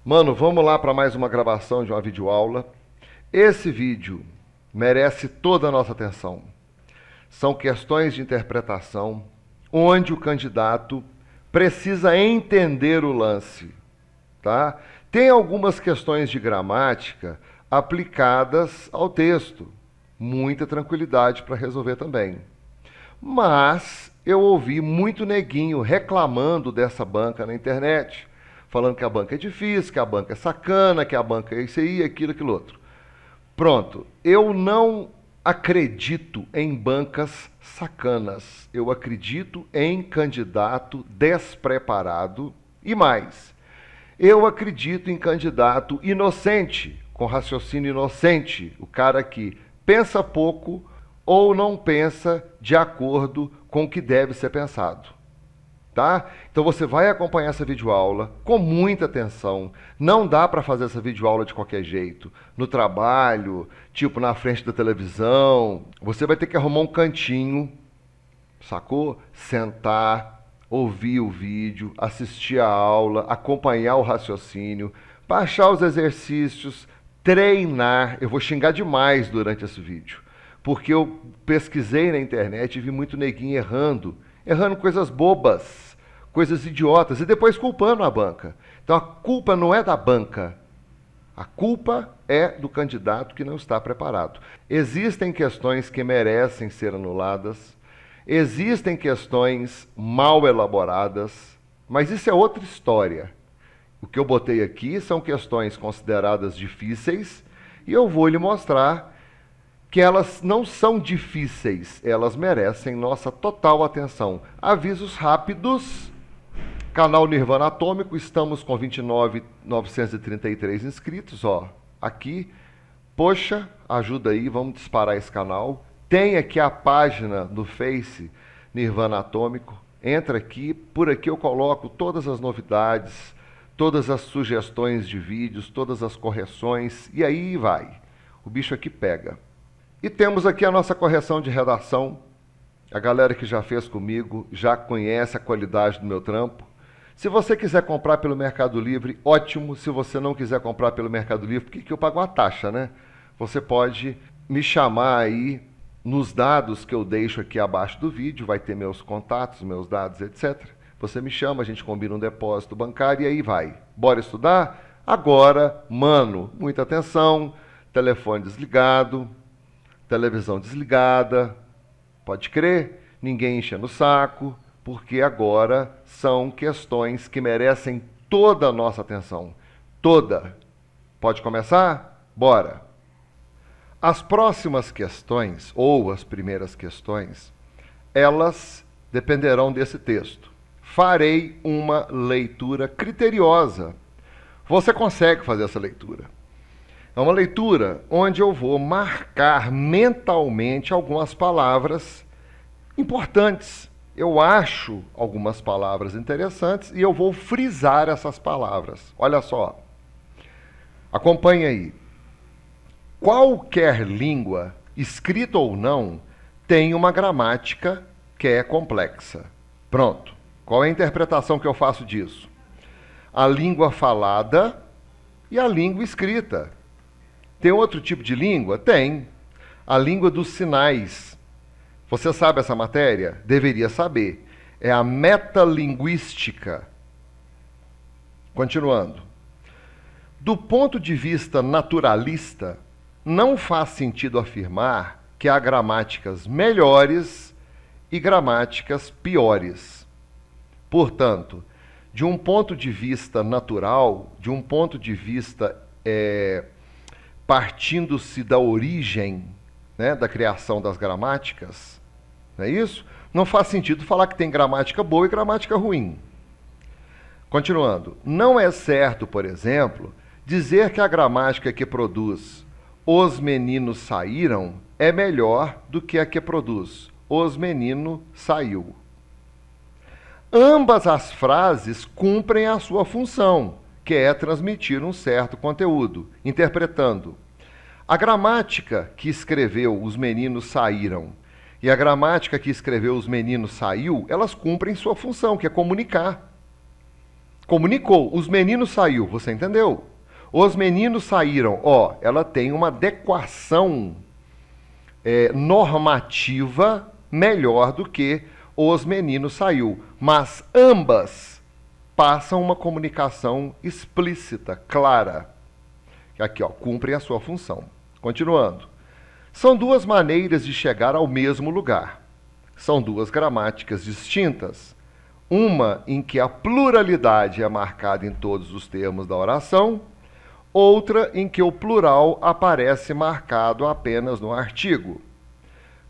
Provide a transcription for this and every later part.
Mano, vamos lá para mais uma gravação de uma videoaula. Esse vídeo merece toda a nossa atenção. São questões de interpretação onde o candidato precisa entender o lance, tá? Tem algumas questões de gramática aplicadas ao texto. Muita tranquilidade para resolver também. Mas eu ouvi muito neguinho reclamando dessa banca na internet, falando que a banca é difícil, que a banca é sacana, que a banca é isso aí, aquilo, aquilo outro. Pronto, eu não acredito em bancas sacanas. Eu acredito em candidato despreparado e mais. Eu acredito em candidato inocente, com raciocínio inocente, o cara que pensa pouco ou não pensa de acordo com o que deve ser pensado. Tá? Então você vai acompanhar essa videoaula com muita atenção. Não dá para fazer essa videoaula de qualquer jeito. No trabalho, tipo na frente da televisão. Você vai ter que arrumar um cantinho, sacou? Sentar, ouvir o vídeo, assistir a aula, acompanhar o raciocínio, baixar os exercícios, treinar. Eu vou xingar demais durante esse vídeo, porque eu pesquisei na internet e vi muito neguinho errando coisas bobas, coisas idiotas, e depois culpando a banca. Então a culpa não é da banca, a culpa é do candidato que não está preparado. Existem questões que merecem ser anuladas, existem questões mal elaboradas, mas isso é outra história. O que eu botei aqui são questões consideradas difíceis, e eu vou lhe mostrar que elas não são difíceis, elas merecem nossa total atenção. Avisos rápidos, canal Nirvana Atômico, estamos com 29.933 inscritos, ó, aqui. Poxa, ajuda aí, vamos disparar esse canal. Tem aqui a página no Face Nirvana Atômico, entra aqui, por aqui eu coloco todas as novidades, todas as sugestões de vídeos, todas as correções, e aí vai, o bicho aqui pega. E temos aqui a nossa correção de redação. A galera que já fez comigo já conhece a qualidade do meu trampo. Se você quiser comprar pelo Mercado Livre, ótimo. Se você não quiser comprar pelo Mercado Livre, porque eu pago uma taxa, né? Você pode me chamar aí nos dados que eu deixo aqui abaixo do vídeo, vai ter meus contatos, meus dados, etc. Você me chama, a gente combina um depósito bancário e aí vai. Bora estudar? Agora, mano, muita atenção, telefone desligado, televisão desligada, pode crer, ninguém enchendo o saco, porque agora são questões que merecem toda a nossa atenção. Toda. Pode começar? Bora! As próximas questões, ou as primeiras questões, elas dependerão desse texto. Farei uma leitura criteriosa. Você consegue fazer essa leitura. É uma leitura onde eu vou marcar mentalmente algumas palavras importantes. Eu acho algumas palavras interessantes e eu vou frisar essas palavras. Olha só. Acompanhe aí. Qualquer língua, escrita ou não, tem uma gramática que é complexa. Pronto. Qual é a interpretação que eu faço disso? A língua falada e a língua escrita. Tem outro tipo de língua? Tem. A língua dos sinais. Você sabe essa matéria? Deveria saber. É a metalinguística. Continuando. Do ponto de vista naturalista, não faz sentido afirmar que há gramáticas melhores e gramáticas piores. Portanto, de um ponto de vista natural, de um ponto de vista partindo-se da origem, né, da criação das gramáticas, não é isso? Não faz sentido falar que tem gramática boa e gramática ruim. Continuando, não é certo, por exemplo, dizer que a gramática que produz os meninos saíram é melhor do que a que produz os meninos saiu. Ambas as frases cumprem a sua função, que é transmitir um certo conteúdo, interpretando. A gramática que escreveu os meninos saíram e a gramática que escreveu os meninos saiu, elas cumprem sua função, que é comunicar. Comunicou. Os meninos saiu. Você entendeu? Os meninos saíram. Ó, ela tem uma adequação normativa melhor do que os meninos saiu. Mas ambas passam uma comunicação explícita, clara. Aqui, ó, cumprem a sua função. Continuando. São duas maneiras de chegar ao mesmo lugar. São duas gramáticas distintas. Uma em que a pluralidade é marcada em todos os termos da oração, outra em que o plural aparece marcado apenas no artigo.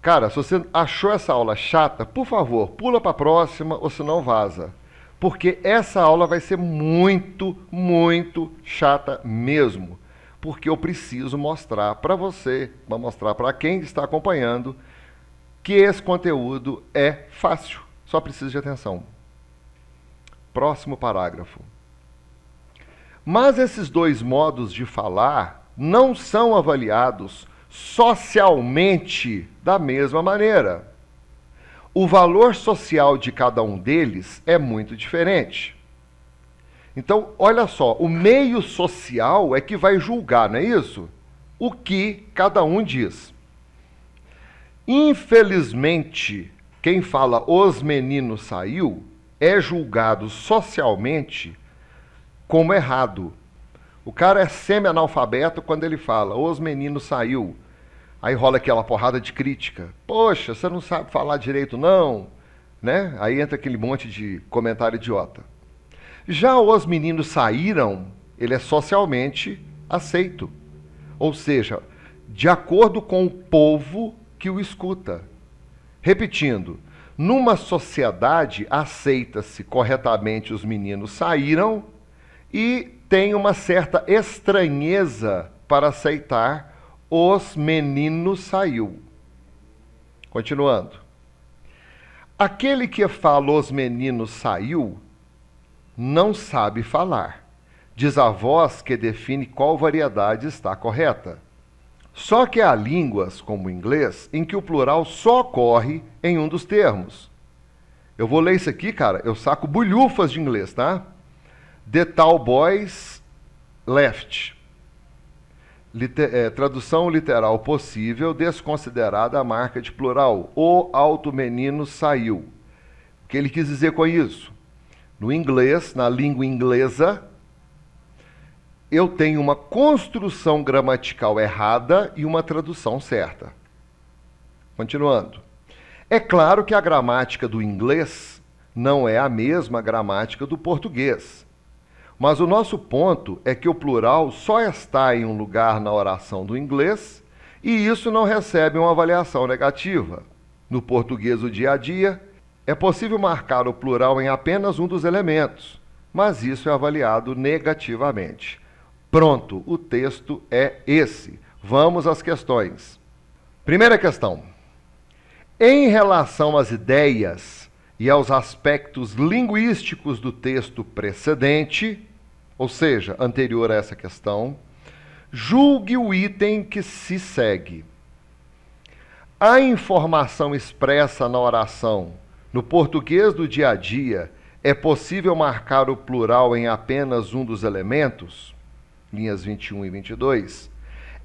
Cara, se você achou essa aula chata, por favor, pula para a próxima ou senão vaza. Porque essa aula vai ser muito, muito chata mesmo. Porque eu preciso mostrar para você, para mostrar para quem está acompanhando, que esse conteúdo é fácil, só precisa de atenção. Próximo parágrafo. Mas esses dois modos de falar não são avaliados socialmente da mesma maneira. O valor social de cada um deles é muito diferente. Então, olha só, o meio social é que vai julgar, não é isso? O que cada um diz. Infelizmente, quem fala os meninos saiu é julgado socialmente como errado. O cara é semi-analfabeto quando ele fala os meninos saiu. Aí rola aquela porrada de crítica. Poxa, você não sabe falar direito não, né? Aí entra aquele monte de comentário idiota. Já os meninos saíram, ele é socialmente aceito. Ou seja, de acordo com o povo que o escuta. Repetindo, numa sociedade aceita-se corretamente os meninos saíram e tem uma certa estranheza para aceitar os meninos saiu. Continuando. Aquele que fala os meninos saiu não sabe falar. Diz a voz que define qual variedade está correta. Só que há línguas, como o inglês, em que o plural só ocorre em um dos termos. Eu vou ler isso aqui, cara, eu saco bulhufas de inglês, tá? The tall boys left. Tradução literal possível, desconsiderada a marca de plural. O alto menino saiu. O que ele quis dizer com isso? No inglês, na língua inglesa, eu tenho uma construção gramatical errada e uma tradução certa. Continuando. É claro que a gramática do inglês não é a mesma gramática do português. Mas o nosso ponto é que o plural só está em um lugar na oração do inglês e isso não recebe uma avaliação negativa. No português do dia a dia, é possível marcar o plural em apenas um dos elementos, mas isso é avaliado negativamente. Pronto, o texto é esse. Vamos às questões. Primeira questão. Em relação às ideias e aos aspectos linguísticos do texto precedente, ou seja, anterior a essa questão, julgue o item que se segue. A informação expressa na oração, no português do dia a dia, é possível marcar o plural em apenas um dos elementos? Linhas 21 e 22.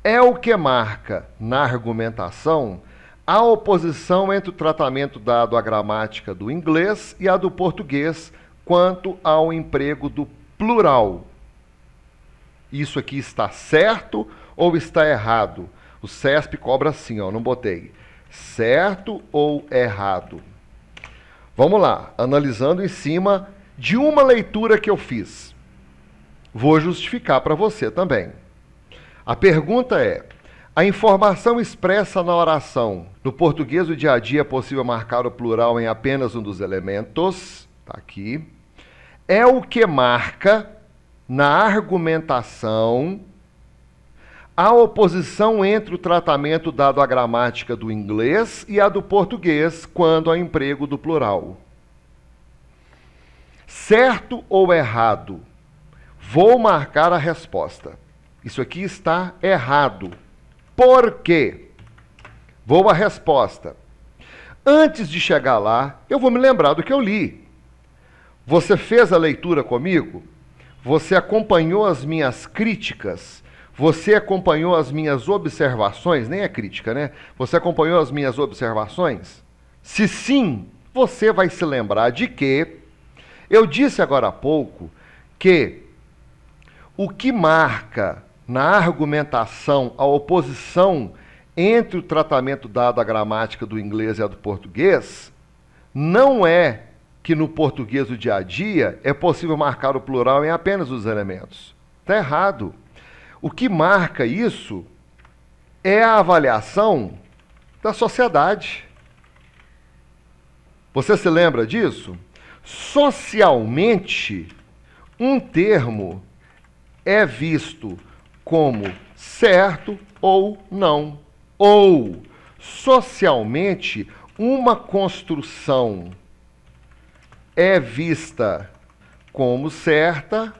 É o que marca, na argumentação, a oposição entre o tratamento dado à gramática do inglês e a do português quanto ao emprego do plural. Isso aqui está certo ou está errado? O CESP cobra assim, ó, não botei. Certo ou errado? Vamos lá, analisando em cima de uma leitura que eu fiz. Vou justificar para você também. A pergunta é: a informação expressa na oração, no português do dia a dia é possível marcar o plural em apenas um dos elementos, está aqui, é o que marca, na argumentação, a oposição entre o tratamento dado à gramática do inglês e a do português quando ao emprego do plural. Certo ou errado? Vou marcar a resposta. Isso aqui está errado. Por quê? Vou à resposta. Antes de chegar lá, eu vou me lembrar do que eu li. Você fez a leitura comigo? Você acompanhou as minhas críticas? Você acompanhou as minhas observações? Nem é crítica, né? Você acompanhou as minhas observações? Se sim, você vai se lembrar de que eu disse agora há pouco que o que marca na argumentação a oposição entre o tratamento dado à gramática do inglês e a do português não é que no português do dia a dia é possível marcar o plural em apenas os elementos. Está errado. O que marca isso é a avaliação da sociedade. Você se lembra disso? Socialmente, um termo é visto como certo ou não. Ou, socialmente, uma construção é vista como certa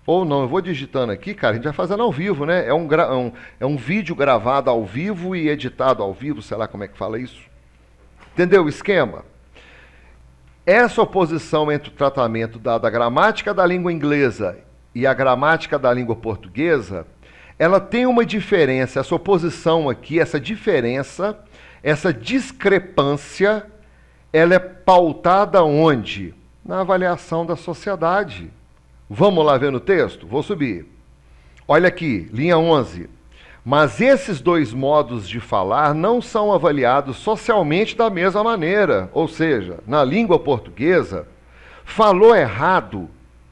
ou não. Eu vou digitando aqui, cara, a gente vai fazendo ao vivo, né? É um vídeo gravado ao vivo e editado ao vivo, sei lá como é que fala isso. Entendeu o esquema? Essa oposição entre o tratamento da gramática da língua inglesa e a gramática da língua portuguesa, ela tem uma diferença, essa oposição aqui, essa diferença, essa discrepância, ela é pautada onde? Na avaliação da sociedade. Vamos lá ver no texto? Vou subir. Olha aqui, linha 11. Mas esses dois modos de falar não são avaliados socialmente da mesma maneira. Ou seja, na língua portuguesa, falou errado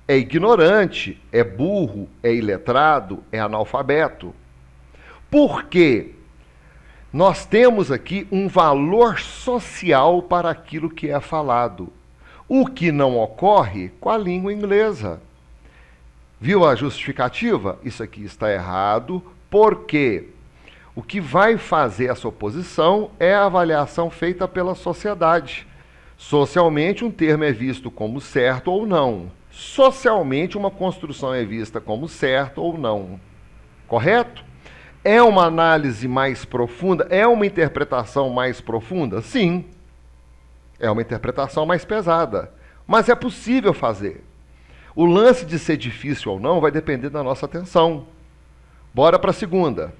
é ignorante, é burro, é iletrado, é analfabeto. Por quê? Nós temos aqui um valor social para aquilo que é falado, o que não ocorre com a língua inglesa. Viu a justificativa? Isso aqui está errado, porque o que vai fazer essa oposição é a avaliação feita pela sociedade. Socialmente, um termo é visto como certo ou não. Socialmente, uma construção é vista como certo ou não. Correto? É uma análise mais profunda? É uma interpretação mais profunda? Sim. É uma interpretação mais pesada. Mas é possível fazer. O lance de ser difícil ou não vai depender da nossa atenção. Bora para a segunda.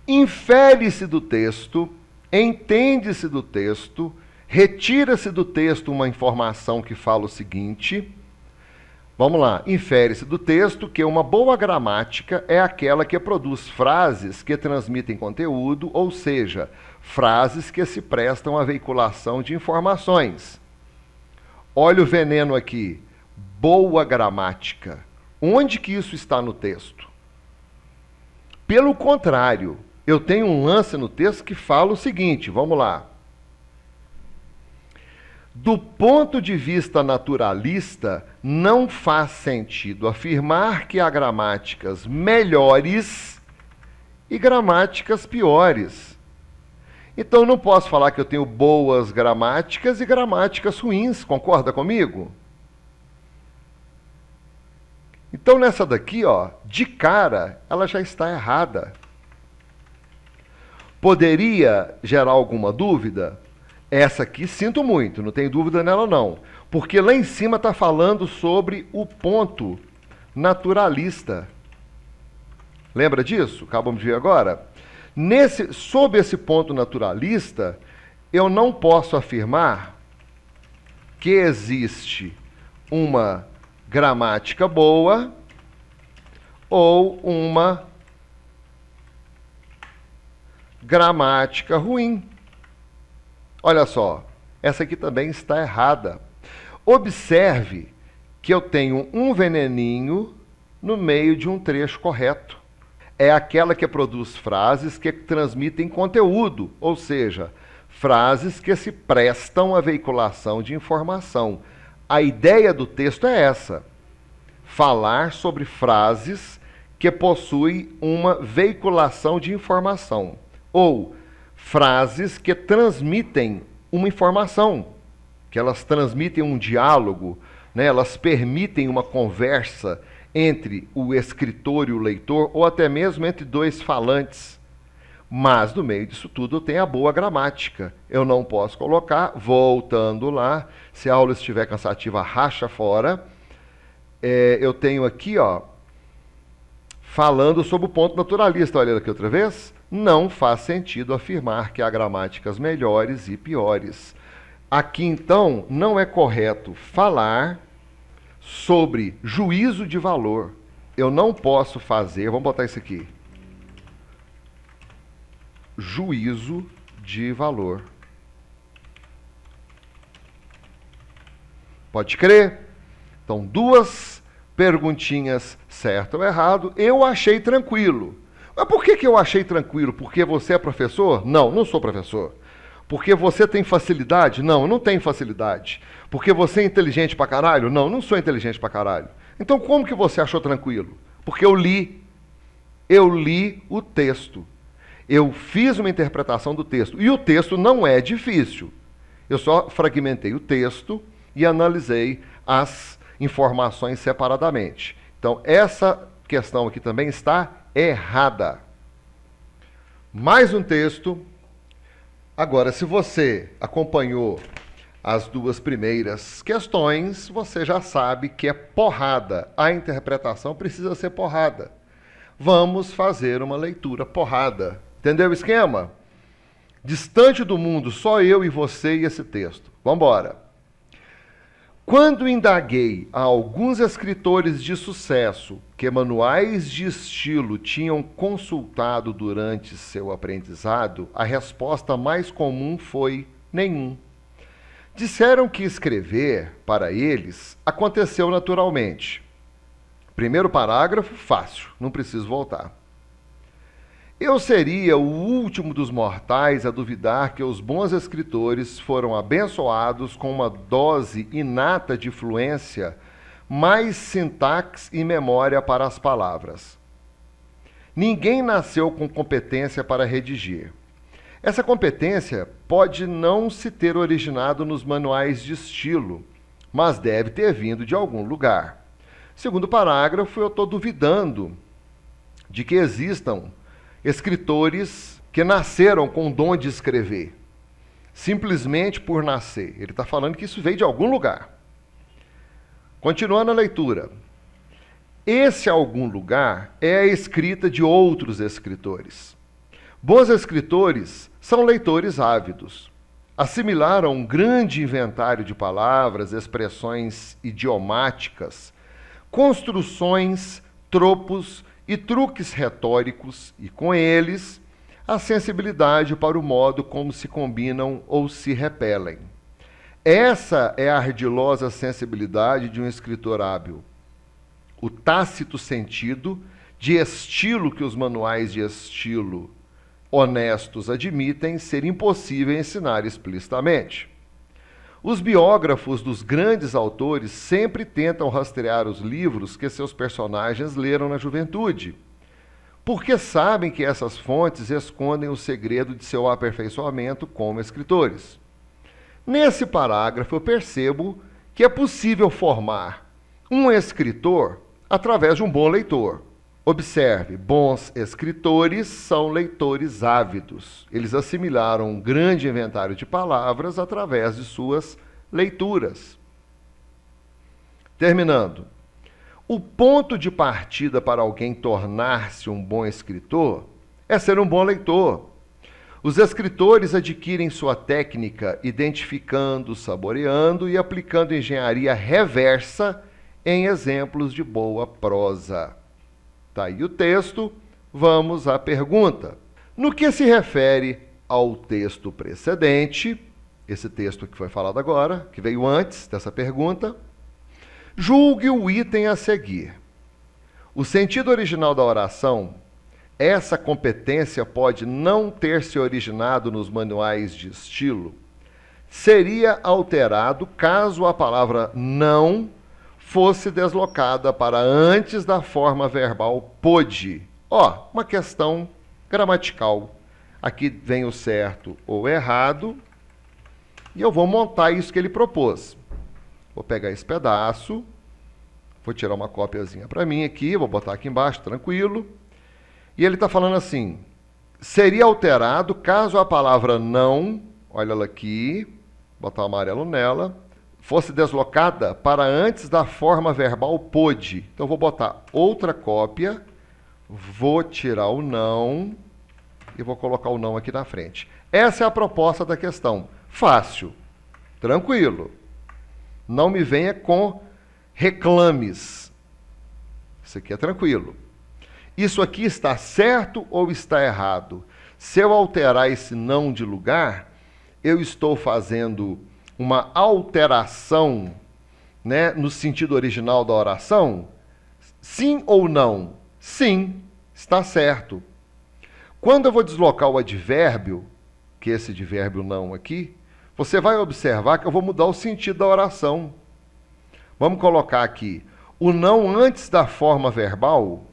Infere-se do texto, entende-se do texto, retira-se do texto uma informação que fala o seguinte. Vamos lá. Infere-se do texto que uma boa gramática é aquela que produz frases que transmitem conteúdo, ou seja, frases que se prestam à veiculação de informações. Olha o veneno aqui. Boa gramática. Onde que isso está no texto? Pelo contrário, eu tenho um lance no texto que fala o seguinte, vamos lá. Do ponto de vista naturalista, não faz sentido afirmar que há gramáticas melhores e gramáticas piores. Então, não posso falar que eu tenho boas gramáticas e gramáticas ruins, concorda comigo? Então, nessa daqui, ó, de cara, ela já está errada. Poderia gerar alguma dúvida? Essa aqui, sinto muito, não tenho dúvida nela não. Porque lá em cima está falando sobre o ponto naturalista. Lembra disso? Acabamos de ver agora. Sob esse ponto naturalista, eu não posso afirmar que existe uma gramática boa ou uma gramática ruim. Olha só, essa aqui também está errada. Observe que eu tenho um veneninho no meio de um trecho correto. É aquela que produz frases que transmitem conteúdo, ou seja, frases que se prestam à veiculação de informação. A ideia do texto é essa: falar sobre frases que possuem uma veiculação de informação, ou frases que transmitem uma informação, que elas transmitem um diálogo, né? Elas permitem uma conversa entre o escritor e o leitor, ou até mesmo entre dois falantes. Mas no meio disso tudo eu tenho a boa gramática. Eu não posso colocar, voltando lá, se a aula estiver cansativa, racha fora. Eu tenho aqui, ó, falando sobre o ponto naturalista. Olha aqui outra vez. Não faz sentido afirmar que há gramáticas melhores e piores. Aqui, então, não é correto falar sobre juízo de valor. Eu não posso fazer, vamos botar isso aqui, juízo de valor. Pode crer? Então, duas perguntinhas, certo ou errado. Eu achei tranquilo. Mas por que eu achei tranquilo? Porque você é professor? Não, não sou professor. Porque você tem facilidade? Não, eu não tenho facilidade. Porque você é inteligente pra caralho? Não, não sou inteligente pra caralho. Então como que você achou tranquilo? Porque eu li. Eu li o texto. Eu fiz uma interpretação do texto. E o texto não é difícil. Eu só fragmentei o texto e analisei as informações separadamente. Então, essa questão aqui também está errada. Mais um texto. Agora, se você acompanhou as duas primeiras questões, você já sabe que é porrada. A interpretação precisa ser porrada. Vamos fazer uma leitura porrada. Entendeu o esquema? Distante do mundo, só eu e você e esse texto. Vamos embora. Quando indaguei a alguns escritores de sucesso que manuais de estilo tinham consultado durante seu aprendizado, a resposta mais comum foi nenhum. Disseram que escrever, para eles, aconteceu naturalmente. Primeiro parágrafo, fácil, não preciso voltar. Eu seria o último dos mortais a duvidar que os bons escritores foram abençoados com uma dose inata de fluência, mais sintaxe e memória para as palavras. Ninguém nasceu com competência para redigir. Essa competência pode não se ter originado nos manuais de estilo, mas deve ter vindo de algum lugar. Segundo parágrafo, eu estou duvidando de que existam escritores que nasceram com o dom de escrever, simplesmente por nascer. Ele está falando que isso veio de algum lugar. Continuando a leitura. Esse algum lugar é a escrita de outros escritores. Bons escritores são leitores ávidos. Assimilaram um grande inventário de palavras, expressões idiomáticas, construções, tropos e truques retóricos, e com eles, a sensibilidade para o modo como se combinam ou se repelem. Essa é a ardilosa sensibilidade de um escritor hábil. O tácito sentido de estilo que os manuais de estilo honestos admitem ser impossível ensinar explicitamente. Os biógrafos dos grandes autores sempre tentam rastrear os livros que seus personagens leram na juventude, porque sabem que essas fontes escondem o segredo de seu aperfeiçoamento como escritores. Nesse parágrafo, eu percebo que é possível formar um escritor através de um bom leitor. Observe, bons escritores são leitores ávidos. Eles assimilaram um grande inventário de palavras através de suas leituras. Terminando. O ponto de partida para alguém tornar-se um bom escritor é ser um bom leitor. Os escritores adquirem sua técnica identificando, saboreando e aplicando engenharia reversa em exemplos de boa prosa. Está aí o texto, vamos à pergunta. No que se refere ao texto precedente, esse texto que foi falado agora, que veio antes dessa pergunta, julgue o item a seguir. O sentido original da oração, essa competência pode não ter se originado nos manuais de estilo, seria alterado caso a palavra não fosse deslocada para antes da forma verbal pôde. Uma questão gramatical. Aqui vem o certo ou errado, e eu vou montar isso que ele propôs. Vou pegar esse pedaço, vou tirar uma cópiazinha para mim aqui, vou botar aqui embaixo, tranquilo. E ele está falando assim, seria alterado caso a palavra não, olha ela aqui, botar o amarelo nela, fosse deslocada para antes da forma verbal pôde. Então, vou botar outra cópia, vou tirar o não e vou colocar o não aqui na frente. Essa é a proposta da questão. Fácil, tranquilo. Não me venha com reclames. Isso aqui é tranquilo. Isso aqui está certo ou está errado? Se eu alterar esse não de lugar, eu estou fazendo uma alteração, né, no sentido original da oração? Sim ou não? Sim, está certo. Quando eu vou deslocar o advérbio, que é esse advérbio não aqui, você vai observar que eu vou mudar o sentido da oração. Vamos colocar aqui o não antes da forma verbal.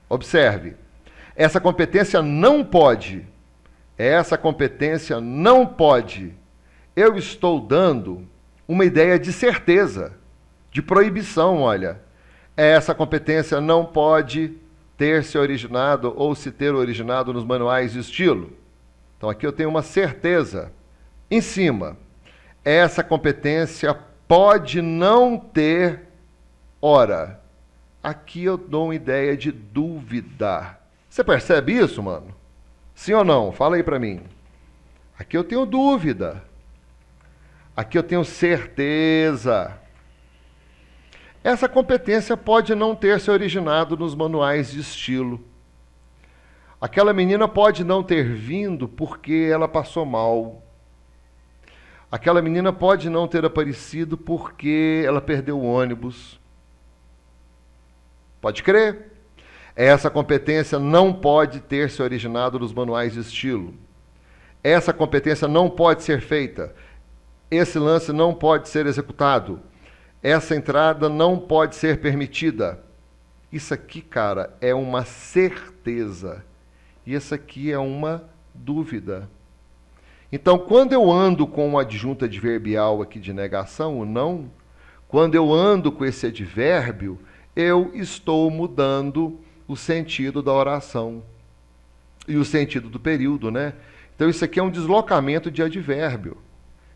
Observe, essa competência não pode. Essa competência não pode. Eu estou dando uma ideia de certeza, de proibição, olha. Essa competência não pode ter se originado ou se ter originado nos manuais de estilo. Então aqui eu tenho uma certeza. Em cima, essa competência pode não ter, ora. Aqui eu dou uma ideia de dúvida. Você percebe isso, mano? Sim ou não? Fala aí para mim. Aqui eu tenho dúvida. Aqui eu tenho certeza. Essa competência pode não ter se originado nos manuais de estilo. Aquela menina pode não ter vindo porque ela passou mal. Aquela menina pode não ter aparecido porque ela perdeu o ônibus. Pode crer? Essa competência não pode ter se originado nos manuais de estilo. Essa competência não pode ser feita. Esse lance não pode ser executado. Essa entrada não pode ser permitida. Isso aqui, cara, é uma certeza. E isso aqui é uma dúvida. Então, quando eu ando com o adjunto adverbial aqui de negação, o não, quando eu ando com esse advérbio, eu estou mudando o sentido da oração. E o sentido do período, né? Então, isso aqui é um deslocamento de advérbio.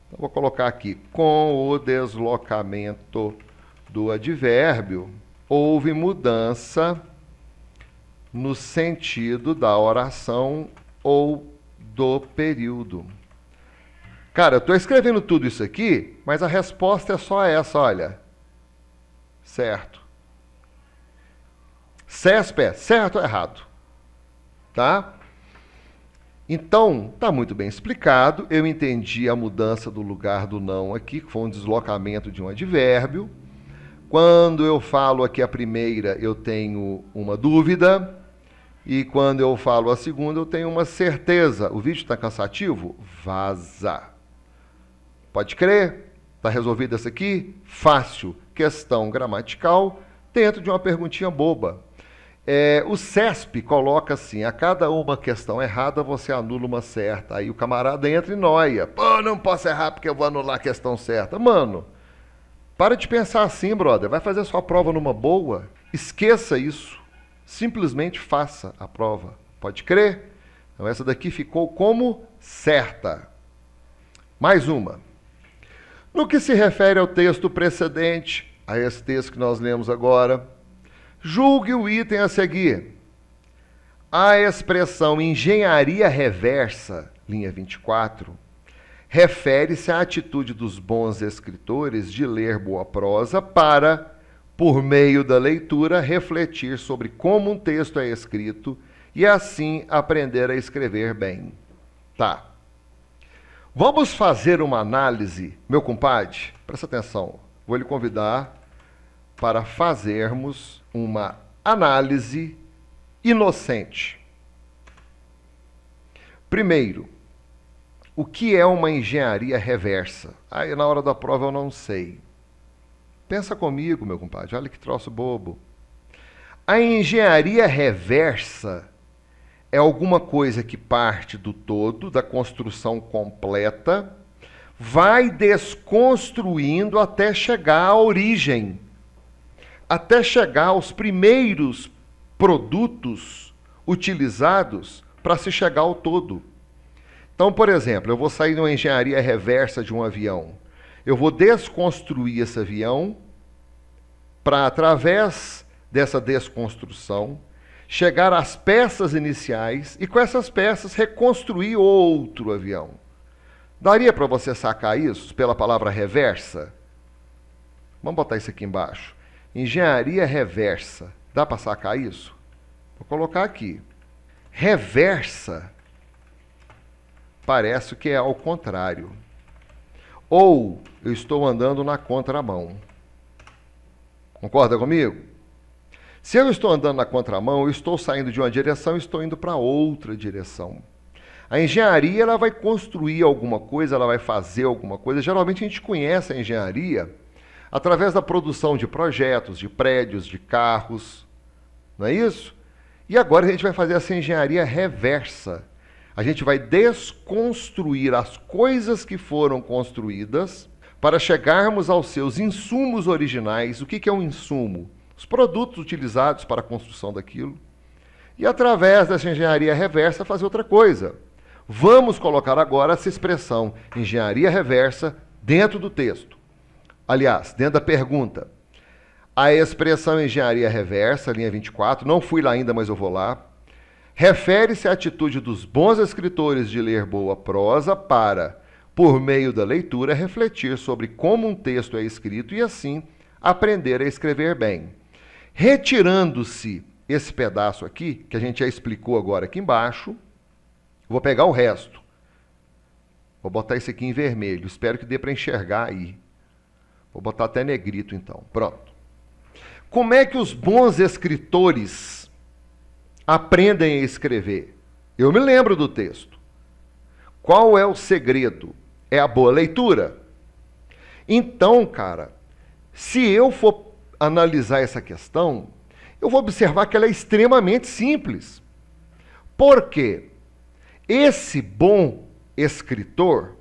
Então, vou colocar aqui, com o deslocamento do advérbio, houve mudança no sentido da oração ou do período. Cara, eu estou escrevendo tudo isso aqui, mas a resposta é só essa, olha. Certo. CESP, certo ou errado? Tá? Então, está muito bem explicado. Eu entendi a mudança do lugar do não aqui, que foi um deslocamento de um advérbio. Quando eu falo aqui a primeira, eu tenho uma dúvida. E quando eu falo a segunda, eu tenho uma certeza. O vídeo está cansativo? Vaza. Pode crer? Está resolvida essa aqui? Fácil. Questão gramatical dentro de uma perguntinha boba. O CESP coloca assim, a cada uma questão errada você anula uma certa. Aí o camarada entra e noia. Pô, não posso errar porque eu vou anular a questão certa. Mano, para de pensar assim, brother. Vai fazer sua prova numa boa? Esqueça isso. Simplesmente faça a prova. Pode crer? Então essa daqui ficou como certa. Mais uma. No que se refere ao texto precedente, a esse texto que nós lemos agora, julgue o item a seguir. A expressão engenharia reversa, linha 24, refere-se à atitude dos bons escritores de ler boa prosa para, por meio da leitura, refletir sobre como um texto é escrito e assim aprender a escrever bem. Tá. Vamos fazer uma análise, meu compadre? Presta atenção. Vou lhe convidar para fazermos uma análise inocente. Primeiro, o que é uma engenharia reversa? Aí na hora da prova eu não sei. Pensa comigo, meu compadre, olha que troço bobo. A engenharia reversa é alguma coisa que parte do todo, da construção completa, vai desconstruindo até chegar à origem, até chegar aos primeiros produtos utilizados para se chegar ao todo. Então, por exemplo, eu vou sair de uma engenharia reversa de um avião. Eu vou desconstruir esse avião para, através dessa desconstrução, chegar às peças iniciais e, com essas peças, reconstruir outro avião. Daria para você sacar isso pela palavra reversa? Vamos botar isso aqui embaixo. Engenharia reversa. Dá para sacar isso? Vou colocar aqui. Reversa parece que é ao contrário. Ou eu estou andando na contramão. Concorda comigo? Se eu estou andando na contramão, eu estou saindo de uma direção e estou indo para outra direção. A engenharia ela vai construir alguma coisa, ela vai fazer alguma coisa. Geralmente a gente conhece a engenharia através da produção de projetos, de prédios, de carros. Não é isso? E agora a gente vai fazer essa engenharia reversa. A gente vai desconstruir as coisas que foram construídas para chegarmos aos seus insumos originais. O que é um insumo? Os produtos utilizados para a construção daquilo. E através dessa engenharia reversa fazer outra coisa. Vamos colocar agora essa expressão engenharia reversa dentro do texto. Aliás, dentro da pergunta. A expressão engenharia reversa, linha 24, não fui lá ainda, mas eu vou lá. Refere-se à atitude dos bons escritores de ler boa prosa para, por meio da leitura, refletir sobre como um texto é escrito e, assim, aprender a escrever bem. Retirando-se esse pedaço aqui, que a gente já explicou agora aqui embaixo, vou pegar o resto. Vou botar isso aqui em vermelho, espero que dê para enxergar aí. Vou botar até negrito, então. Pronto. Como é que os bons escritores aprendem a escrever? Eu me lembro do texto. Qual é o segredo? É a boa leitura. Então, cara, se eu for analisar essa questão, eu vou observar que ela é extremamente simples. Por quê? Esse bom escritor,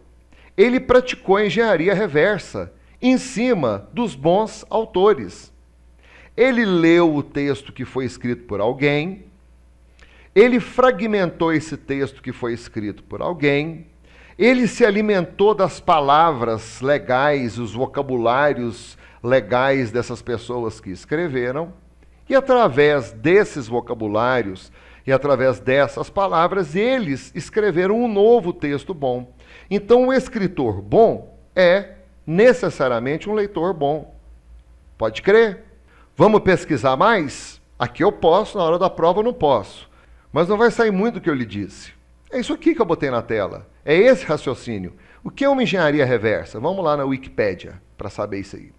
ele praticou a engenharia reversa em cima dos bons autores. Ele leu o texto que foi escrito por alguém, ele fragmentou esse texto que foi escrito por alguém, ele se alimentou das palavras legais, os vocabulários legais dessas pessoas que escreveram, e através desses vocabulários e através dessas palavras, eles escreveram um novo texto bom. Então, um escritor bom é necessariamente um leitor bom. Pode crer? Vamos pesquisar mais? Aqui eu posso, na hora da prova eu não posso. Mas não vai sair muito do que eu lhe disse. É isso aqui que eu botei na tela. É esse raciocínio. O que é uma engenharia reversa? Vamos lá na Wikipédia para saber isso aí.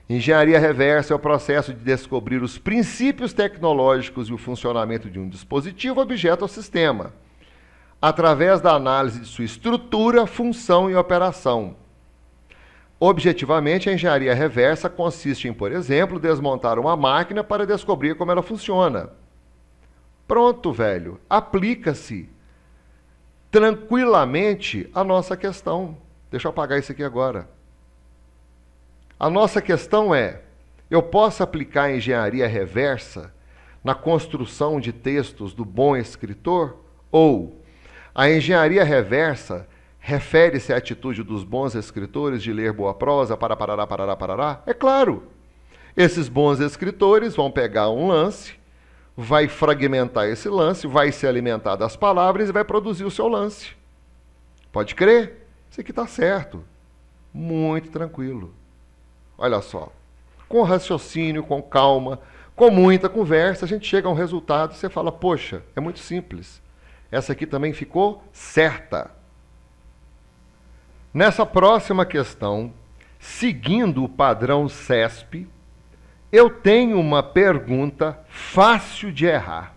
Engenharia reversa é o processo de descobrir os princípios tecnológicos e o funcionamento de um dispositivo, objeto ou sistema, através da análise de sua estrutura, função e operação. Objetivamente, a engenharia reversa consiste em, por exemplo, desmontar uma máquina para descobrir como ela funciona. Pronto, velho. Aplica-se tranquilamente a nossa questão. Deixa eu apagar isso aqui agora. A nossa questão é, eu posso aplicar a engenharia reversa na construção de textos do bom escritor? Ou a engenharia reversa refere-se à atitude dos bons escritores de ler boa prosa, parará? É claro. Esses bons escritores vão pegar um lance, vai fragmentar esse lance, vai se alimentar das palavras e vai produzir o seu lance. Pode crer? Isso aqui está certo. Muito tranquilo. Olha só. Com raciocínio, com calma, com muita conversa, a gente chega a um resultado e você fala, poxa, é muito simples. Essa aqui também ficou certa. Nessa próxima questão, seguindo o padrão CESP, eu tenho uma pergunta fácil de errar.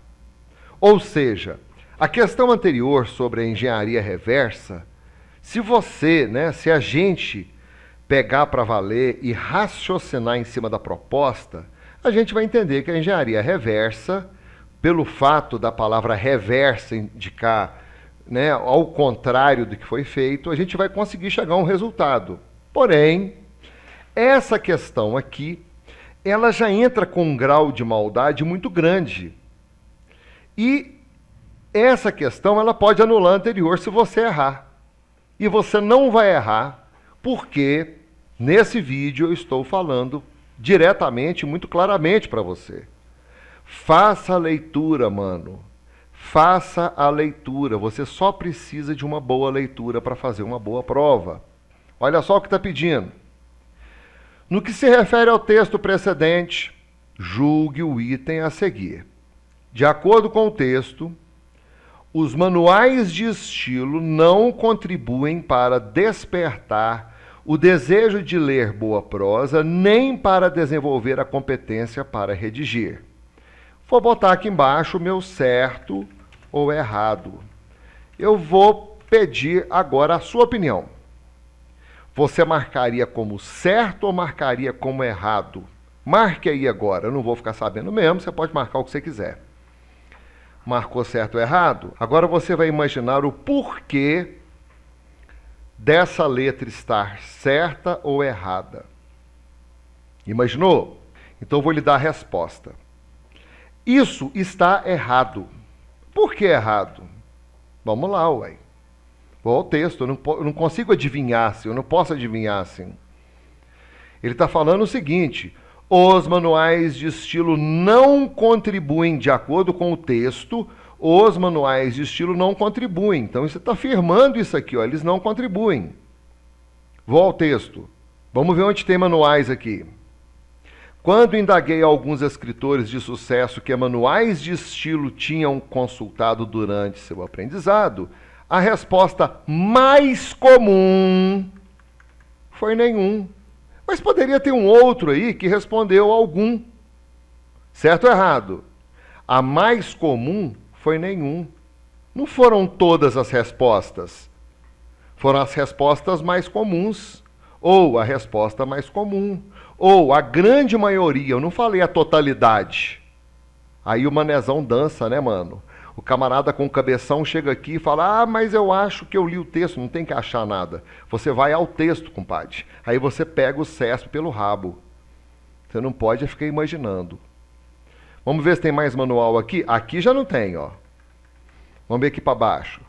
Ou seja, a questão anterior sobre a engenharia reversa, se a gente pegar para valer e raciocinar em cima da proposta, a gente vai entender que a engenharia reversa, pelo fato da palavra reversa indicar, ao contrário do que foi feito, a gente vai conseguir chegar a um resultado. Porém, essa questão aqui, ela já entra com um grau de maldade muito grande. E Essa questão ela pode anular a anterior se você errar. E você não vai errar, porque nesse vídeo eu estou falando diretamente, muito claramente para você. Faça a leitura, mano. Faça a leitura. Você só precisa de uma boa leitura para fazer uma boa prova. Olha só o que está pedindo. No que se refere ao texto precedente, julgue o item a seguir. De acordo com o texto, os manuais de estilo não contribuem para despertar o desejo de ler boa prosa, nem para desenvolver a competência para redigir. Vou botar aqui embaixo o meu certo ou errado. Eu vou pedir agora a sua opinião. Você marcaria como certo ou marcaria como errado? Marque aí agora, eu não vou ficar sabendo mesmo, você pode marcar o que você quiser. Marcou certo ou errado? Agora você vai imaginar o porquê dessa letra estar certa ou errada. Imaginou? Então eu vou lhe dar a resposta. Isso está errado. Por que errado? Vamos lá, ué. Vou ao texto, eu não consigo adivinhar assim, eu não posso adivinhar assim. Ele está falando o seguinte: os manuais de estilo não contribuem, de acordo com o texto, os manuais de estilo não contribuem. Então você está afirmando isso aqui, ó, eles não contribuem. Vou ao texto. Vamos ver onde tem manuais aqui. Quando indaguei a alguns escritores de sucesso que manuais de estilo tinham consultado durante seu aprendizado, a resposta mais comum foi nenhum. Mas poderia ter um outro aí que respondeu algum. Certo ou errado? A mais comum foi nenhum. Não foram todas as respostas. Foram as respostas mais comuns. Ou a resposta mais comum. Ou a grande maioria. Eu não falei a totalidade. Aí o manezão dança, né, mano? O camarada com o cabeção chega aqui e fala: ah, mas eu acho que eu li o texto, não tem que achar nada. Você vai ao texto, compadre. Aí você pega o CESP pelo rabo. Você não pode ficar imaginando. Vamos ver se tem mais manual aqui. Aqui já não tem, ó. Vamos ver aqui para baixo.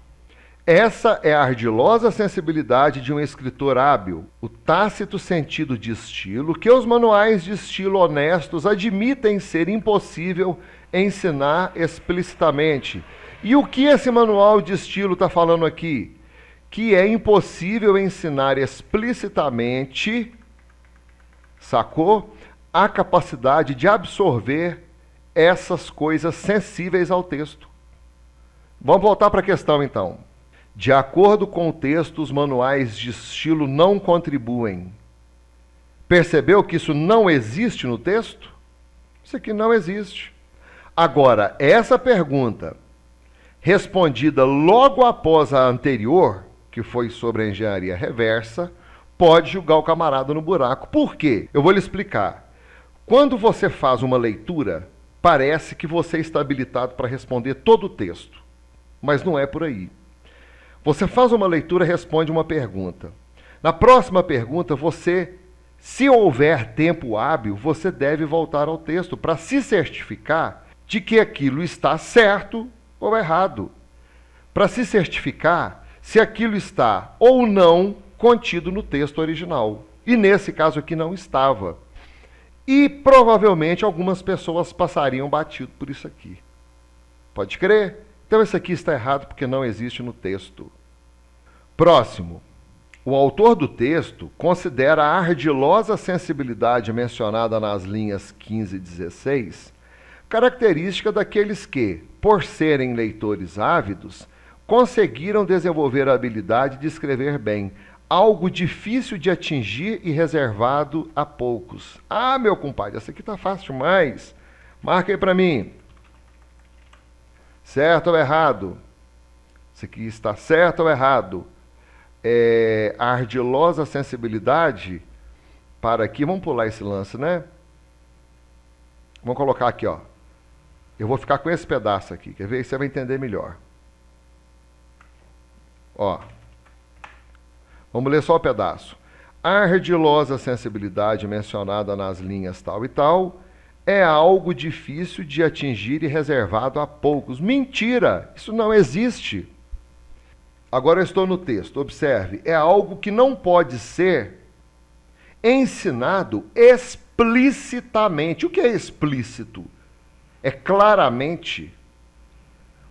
Essa é a ardilosa sensibilidade de um escritor hábil, o tácito sentido de estilo, que os manuais de estilo honestos admitem ser impossível ensinar explicitamente. E o que esse manual de estilo está falando aqui? Que é impossível ensinar explicitamente, sacou? A capacidade de absorver essas coisas sensíveis ao texto. Vamos voltar para a questão então. De acordo com o texto, os manuais de estilo não contribuem. Percebeu que isso não existe no texto? Isso aqui não existe. Agora, essa pergunta, respondida logo após a anterior, que foi sobre a engenharia reversa, pode jogar o camarada no buraco. Por quê? Eu vou lhe explicar. Quando você faz uma leitura, parece que você está habilitado para responder todo o texto. Mas não é por aí. Você faz uma leitura e responde uma pergunta. Na próxima pergunta, se houver tempo hábil, você deve voltar ao texto para se certificar de que aquilo está certo ou errado. Para se certificar se aquilo está ou não contido no texto original. E nesse caso aqui não estava. E provavelmente algumas pessoas passariam batido por isso aqui. Pode crer? Então isso aqui está errado porque não existe no texto. Próximo. O autor do texto considera a ardilosa sensibilidade mencionada nas linhas 15 e 16 característica daqueles que, por serem leitores ávidos, conseguiram desenvolver a habilidade de escrever bem, algo difícil de atingir e reservado a poucos. Ah, meu compadre, essa aqui está fácil demais. Marca aí para mim. Certo ou errado? Isso aqui está certo ou errado? A ardilosa sensibilidade, para aqui, vamos pular esse lance, né? Vamos colocar aqui, ó. Eu vou ficar com esse pedaço aqui, quer ver? Você vai entender melhor. Ó. Vamos ler só o pedaço. A ardilosa sensibilidade mencionada nas linhas tal e tal é algo difícil de atingir e reservado a poucos. Mentira! Isso não existe. Agora eu estou no texto. Observe, é algo que não pode ser ensinado explicitamente. O que é explícito? É claramente.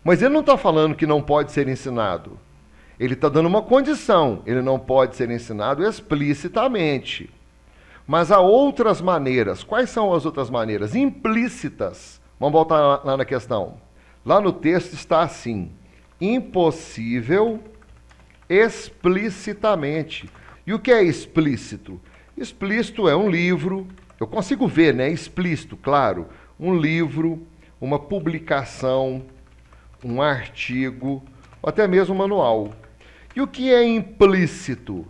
Mas ele não está falando que não pode ser ensinado. Ele está dando uma condição. Ele não pode ser ensinado explicitamente. Mas há outras maneiras. Quais são as outras maneiras? Implícitas. Vamos voltar lá na questão. Lá no texto está assim: impossível explicitamente. E o que é explícito? Explícito é um livro, eu consigo ver, né? Explícito, claro. Um livro, uma publicação, um artigo, ou até mesmo um manual. E o que é implícito?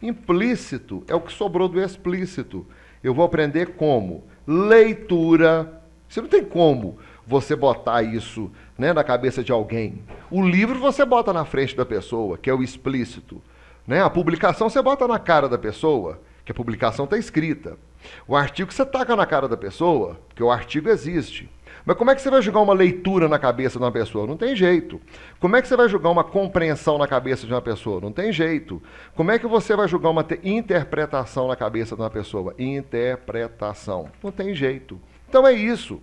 Implícito é o que sobrou do explícito. Eu vou aprender como? Leitura. Você não tem como você botar isso, né, na cabeça de alguém. O livro você bota na frente da pessoa, que é o explícito. Né? A publicação você bota na cara da pessoa, que a publicação está escrita. O artigo você taca na cara da pessoa, porque o artigo existe. Mas como é que você vai julgar uma leitura na cabeça de uma pessoa? Não tem jeito. Como é que você vai julgar uma compreensão na cabeça de uma pessoa? Não tem jeito. Como é que você vai julgar uma interpretação na cabeça de uma pessoa? Interpretação. Não tem jeito. Então é isso.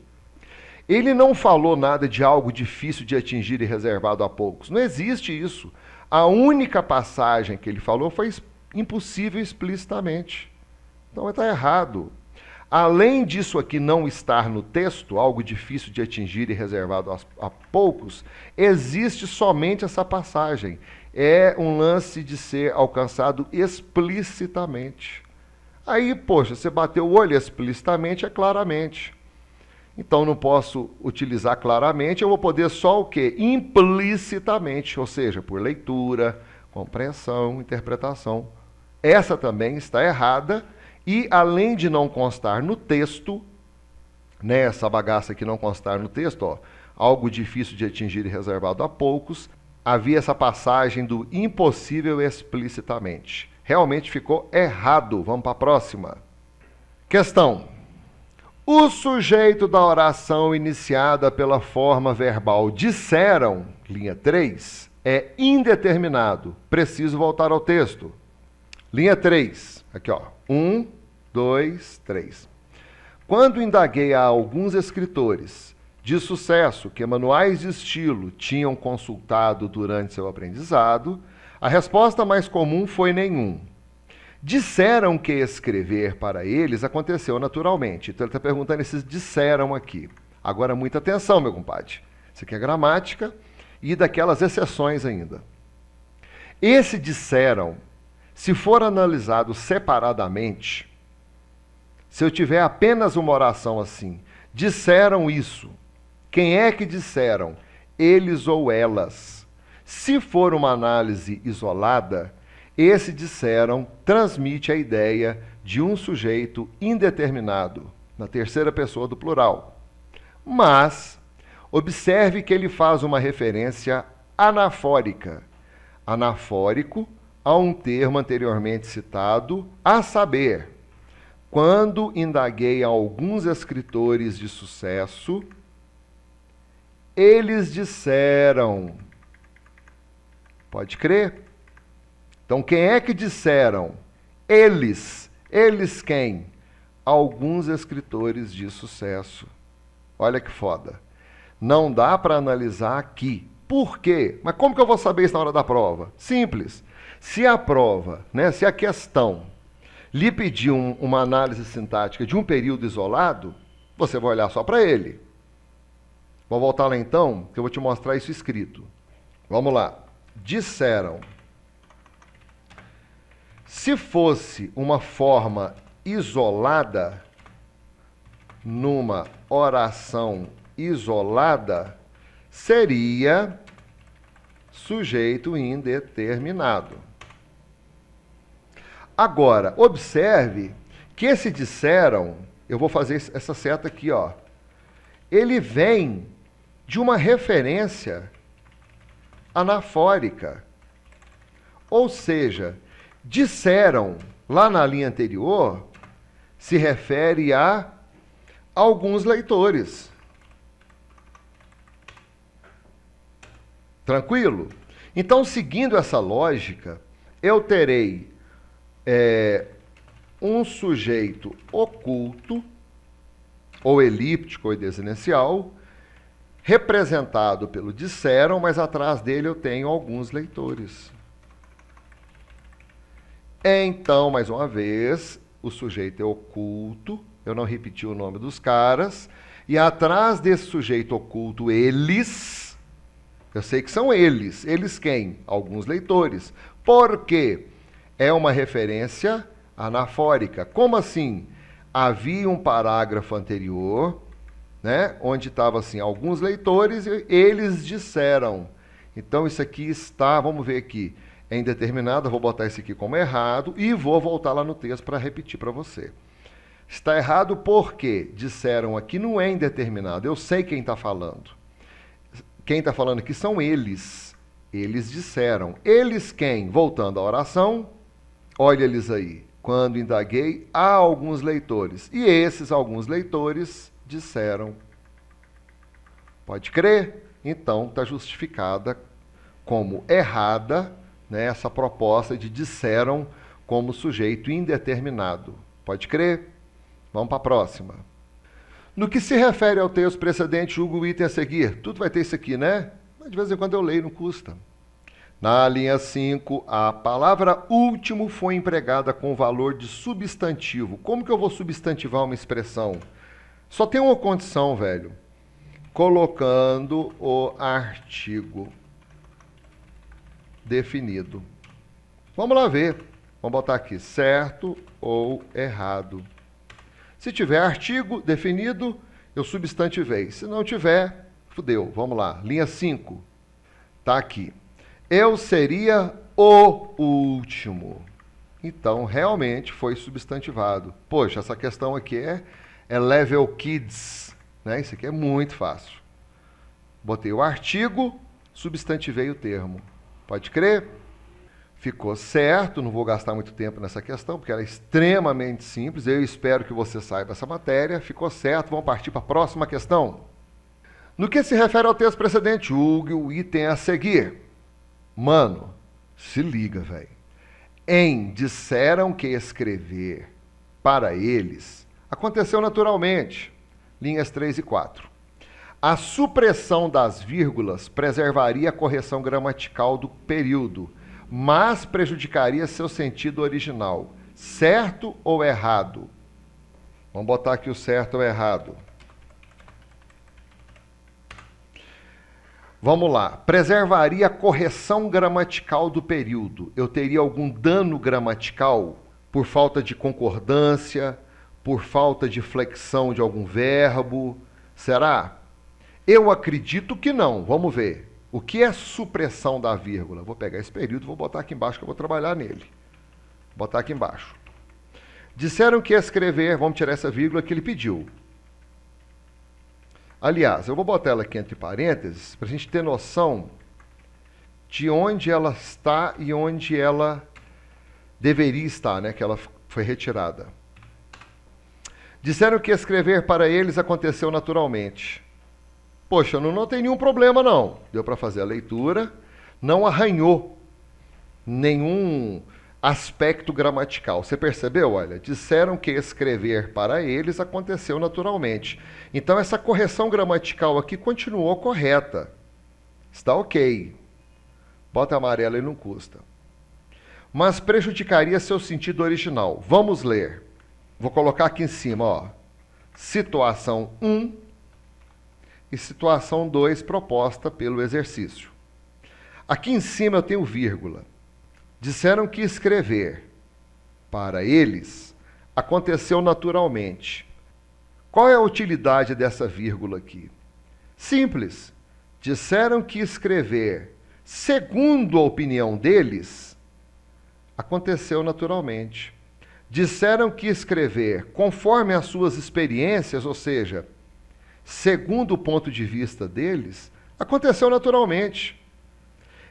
Ele não falou nada de algo difícil de atingir e reservado a poucos. Não existe isso. A única passagem que ele falou foi impossível explicitamente. Então está errado. Além disso aqui não estar no texto, algo difícil de atingir e reservado a poucos, existe somente essa passagem. É um lance de ser alcançado explicitamente. Aí, poxa, você bateu o olho explicitamente, é claramente. Então não posso utilizar claramente, eu vou poder só o quê? Implicitamente, ou seja, por leitura, compreensão, interpretação. Essa também está errada. E, além de não constar no texto, né, essa bagaça que não constar no texto, ó, algo difícil de atingir e reservado a poucos, havia essa passagem do impossível explicitamente. Realmente ficou errado. Vamos para a próxima. Questão. O sujeito da oração iniciada pela forma verbal disseram, linha 3, é indeterminado. Preciso voltar ao texto. Linha 3, aqui ó. 1, 2, 3. Quando indaguei a alguns escritores de sucesso que manuais de estilo tinham consultado durante seu aprendizado, a resposta mais comum foi nenhum. Disseram que escrever para eles aconteceu naturalmente. Então ele está perguntando esses disseram aqui. Agora muita atenção, meu compadre. Isso aqui é gramática e daquelas exceções ainda. Esse disseram, se for analisado separadamente, se eu tiver apenas uma oração assim, disseram isso. Quem é que disseram? Eles ou elas. Se for uma análise isolada, esse disseram transmite a ideia de um sujeito indeterminado, na terceira pessoa do plural. Mas, observe que ele faz uma referência anafórica. Anafórico a um termo anteriormente citado, a saber, quando indaguei a alguns escritores de sucesso, eles disseram. Pode crer? Então, quem é que disseram? Eles. Eles quem? Alguns escritores de sucesso. Olha que foda. Não dá para analisar aqui. Por quê? Mas como que eu vou saber isso na hora da prova? Simples. Se a prova, né, se a questão lhe pedir uma análise sintática de um período isolado, você vai olhar só para ele. Vou voltar lá então, que eu vou te mostrar isso escrito. Vamos lá. Disseram. Se fosse uma forma isolada, numa oração isolada, seria sujeito indeterminado. Agora, observe que esse disseram, eu vou fazer essa seta aqui, ó. Ele vem de uma referência anafórica. Ou seja, disseram, lá na linha anterior, se refere a alguns leitores. Tranquilo? Então, seguindo essa lógica, eu terei um sujeito oculto, ou elíptico, ou desinencial, representado pelo disseram, mas atrás dele eu tenho alguns leitores. Então, mais uma vez, o sujeito é oculto, eu não repeti o nome dos caras, e atrás desse sujeito oculto, eles, eu sei que são eles. Eles quem? Alguns leitores. Por quê? É uma referência anafórica. Como assim? Havia um parágrafo anterior, né, onde estava assim, alguns leitores, eles disseram. Então, isso aqui está, vamos ver aqui, é indeterminado, eu vou botar isso aqui como errado e vou voltar lá no texto para repetir para você. Está errado porque disseram aqui não é indeterminado, eu sei quem está falando. Quem está falando aqui são eles. Eles disseram. Eles quem? Voltando à oração, olha eles aí. Quando indaguei, há alguns leitores. E esses alguns leitores disseram. Pode crer? Então, está justificada como errada, né, essa proposta de disseram como sujeito indeterminado. Pode crer? Vamos para a próxima. No que se refere ao texto precedente, julgo o item a seguir. Tudo vai ter isso aqui, né? Mas de vez em quando eu leio, não custa. Na linha 5, a palavra último foi empregada com valor de substantivo. Como que eu vou substantivar uma expressão? Só tem uma condição, velho. Colocando o artigo definido. Vamos lá ver. Vamos botar aqui, certo ou errado. Se tiver artigo definido, eu substantivei. Se não tiver, fudeu. Vamos lá. Linha 5. Está aqui. Eu seria o último. Então, realmente foi substantivado. Poxa, essa questão aqui é level kids, né? Isso aqui é muito fácil. Botei o artigo, substantivei o termo. Pode crer? Ficou certo, não vou gastar muito tempo nessa questão, porque ela é extremamente simples. Eu espero que você saiba essa matéria. Ficou certo, vamos partir para a próxima questão. No que se refere ao texto precedente, julgue o item a seguir. Mano, se liga, velho. Disseram que escrever para eles aconteceu naturalmente. Linhas 3 e 4. A supressão das vírgulas preservaria a correção gramatical do período, mas prejudicaria seu sentido original. Certo ou errado? Vamos botar aqui o certo ou errado. Vamos lá. Preservaria a correção gramatical do período. Eu teria algum dano gramatical por falta de concordância, por falta de flexão de algum verbo? Será? Eu acredito que não. Vamos ver. O que é supressão da vírgula? Vou pegar esse período e vou botar aqui embaixo que eu vou trabalhar nele. Vou botar aqui embaixo. Disseram que escrever, vamos tirar essa vírgula que ele pediu. Aliás, eu vou botar ela aqui entre parênteses para a gente ter noção de onde ela está e onde ela deveria estar, né? Que ela foi retirada. Disseram que escrever para eles aconteceu naturalmente. Poxa, não tem nenhum problema, não. Deu para fazer a leitura, não arranhou nenhum aspecto gramatical. Você percebeu? Olha, disseram que escrever para eles aconteceu naturalmente. Então, essa correção gramatical aqui continuou correta. Está ok. Bota amarelo e não custa. Mas prejudicaria seu sentido original. Vamos ler. Vou colocar aqui em cima, ó. Situação 1. E situação 2 proposta pelo exercício. Aqui em cima eu tenho vírgula. Disseram que escrever para eles aconteceu naturalmente. Qual é a utilidade dessa vírgula aqui? Simples. Disseram que escrever, segundo a opinião deles, aconteceu naturalmente. Disseram que escrever conforme as suas experiências, ou seja, segundo o ponto de vista deles, aconteceu naturalmente.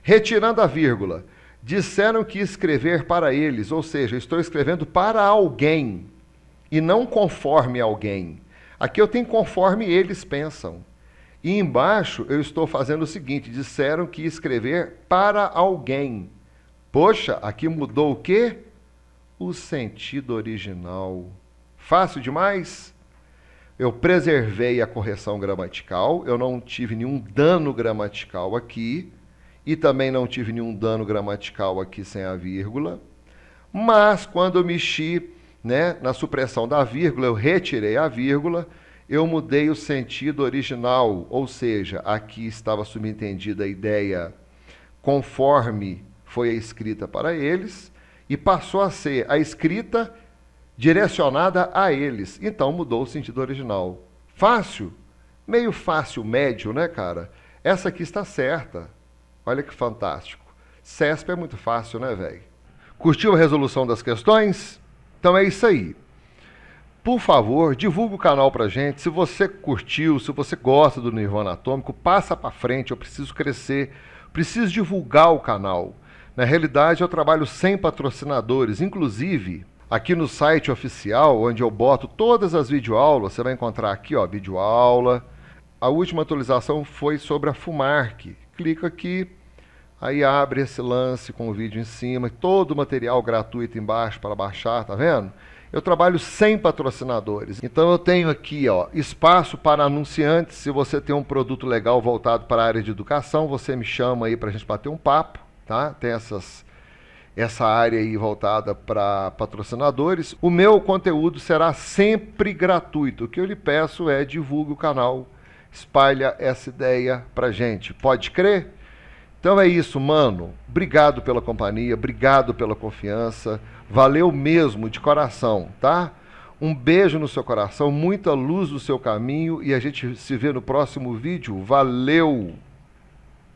Retirando a vírgula, disseram que escrever para eles, ou seja, estou escrevendo para alguém e não conforme alguém. Aqui eu tenho conforme eles pensam. E embaixo eu estou fazendo o seguinte, disseram que ia escrever para alguém. Poxa, aqui mudou o quê? O sentido original. Fácil demais? Eu preservei a correção gramatical, eu não tive nenhum dano gramatical aqui, e também não tive nenhum dano gramatical aqui sem a vírgula, mas quando eu mexi, né, na supressão da vírgula, eu retirei a vírgula, eu mudei o sentido original, ou seja, aqui estava subentendida a ideia conforme foi a escrita para eles, e passou a ser a escrita direcionada a eles. Então mudou o sentido original. Fácil? Meio fácil, médio, né, cara? Essa aqui está certa. Olha que fantástico. CESP é muito fácil, né, velho? Curtiu a resolução das questões? Então é isso aí. Por favor, divulga o canal pra gente. Se você curtiu, se você gosta do Nirvana Atômico, passa para frente. Eu preciso crescer, preciso divulgar o canal. Na realidade, eu trabalho sem patrocinadores. Inclusive, aqui no site oficial, onde eu boto todas as videoaulas, você vai encontrar aqui, ó, videoaula. A última atualização foi sobre a FUMARC. Clica aqui, aí abre esse lance com o vídeo em cima, todo o material gratuito embaixo para baixar, tá vendo? Eu trabalho sem patrocinadores. Então eu tenho aqui, ó, espaço para anunciantes. Se você tem um produto legal voltado para a área de educação, você me chama aí para a gente bater um papo, tá? Tem essa área aí voltada para patrocinadores. O meu conteúdo será sempre gratuito. O que eu lhe peço é divulgue o canal, espalha essa ideia pra gente. Pode crer? Então é isso, mano. Obrigado pela companhia, obrigado pela confiança. Valeu mesmo, de coração, tá? Um beijo no seu coração, muita luz no seu caminho e a gente se vê no próximo vídeo. Valeu!